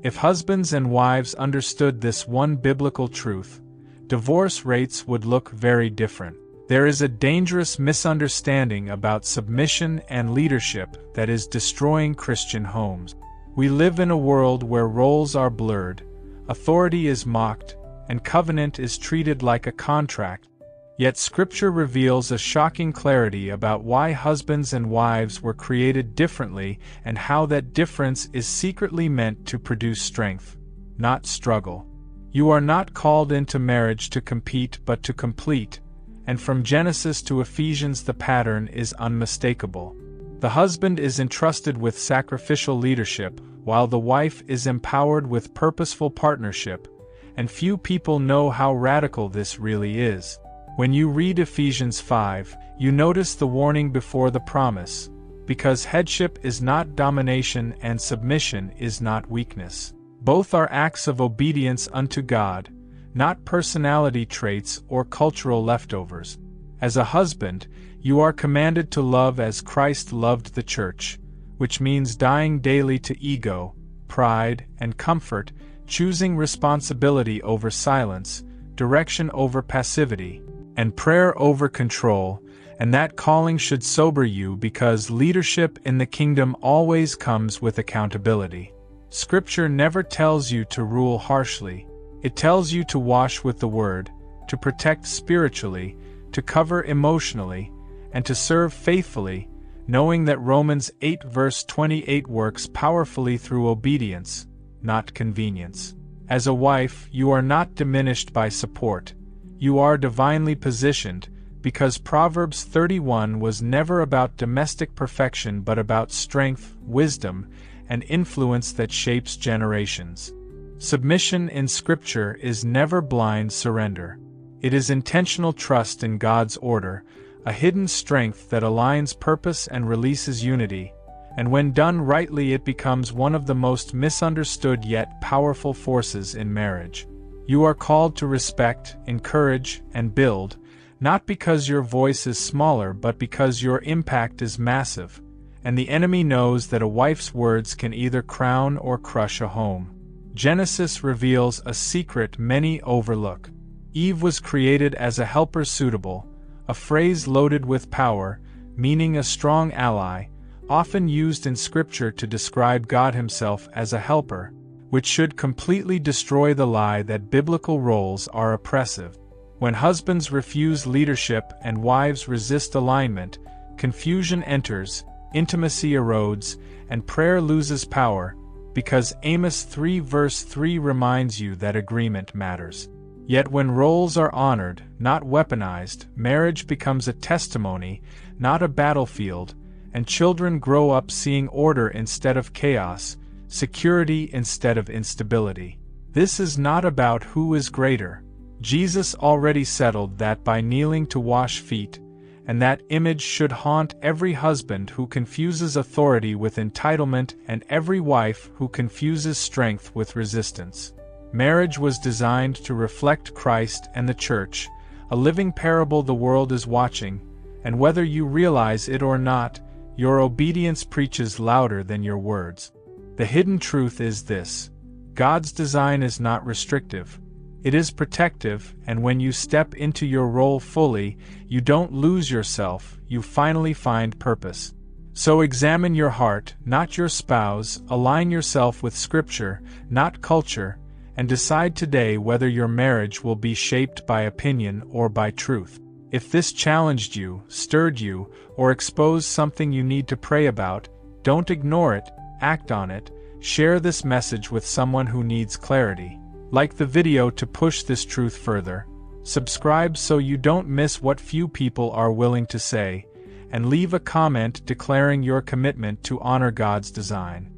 If husbands and wives understood this one biblical truth, divorce rates would look very different. There is a dangerous misunderstanding about submission and leadership that is destroying Christian homes. We live in a world where roles are blurred, authority is mocked, and covenant is treated like a contract. Yet Scripture reveals a shocking clarity about why husbands and wives were created differently and how that difference is secretly meant to produce strength, not struggle. You are not called into marriage to compete but to complete, and from Genesis to Ephesians the pattern is unmistakable. The husband is entrusted with sacrificial leadership, while the wife is empowered with purposeful partnership, and few people know how radical this really is. When you read Ephesians 5, you notice the warning before the promise, because headship is not domination and submission is not weakness. Both are acts of obedience unto God, not personality traits or cultural leftovers. As a husband, you are commanded to love as Christ loved the church, which means dying daily to ego, pride, and comfort, choosing responsibility over silence, direction over passivity, and prayer over control, and that calling should sober you because leadership in the kingdom always comes with accountability. Scripture never tells you to rule harshly. It tells you to wash with the word, to protect spiritually, to cover emotionally, and to serve faithfully, knowing that Romans 8 verse 28 works powerfully through obedience, not convenience. As a wife, you are not diminished by support. You are divinely positioned, because Proverbs 31 was never about domestic perfection but about strength, wisdom, and influence that shapes generations. Submission in Scripture is never blind surrender. It is intentional trust in God's order, a hidden strength that aligns purpose and releases unity, and when done rightly it becomes one of the most misunderstood yet powerful forces in marriage. You are called to respect, encourage, and build, not because your voice is smaller but because your impact is massive, and the enemy knows that a wife's words can either crown or crush a home. Genesis reveals a secret many overlook. Eve was created as a helper suitable, a phrase loaded with power, meaning a strong ally, often used in Scripture to describe God Himself as a helper, which should completely destroy the lie that biblical roles are oppressive. When husbands refuse leadership and wives resist alignment, confusion enters, intimacy erodes, and prayer loses power, because Amos 3 verse 3 reminds you that agreement matters. Yet when roles are honored, not weaponized, marriage becomes a testimony, not a battlefield, and children grow up seeing order instead of chaos, security instead of instability. This is not about who is greater. Jesus already settled that by kneeling to wash feet, and that image should haunt every husband who confuses authority with entitlement and every wife who confuses strength with resistance. Marriage was designed to reflect Christ and the church, a living parable the world is watching, and whether you realize it or not, your obedience preaches louder than your words. The hidden truth is this: God's design is not restrictive. It is protective, and when you step into your role fully, you don't lose yourself, you finally find purpose. So examine your heart, not your spouse, align yourself with Scripture, not culture, and decide today whether your marriage will be shaped by opinion or by truth. If this challenged you, stirred you, or exposed something you need to pray about, don't ignore it, act on it. Share this message with someone who needs clarity. Like the video to push this truth further. Subscribe so you don't miss what few people are willing to say, and leave a comment declaring your commitment to honor God's design.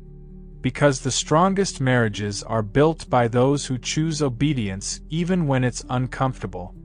Because the strongest marriages are built by those who choose obedience even when it's uncomfortable.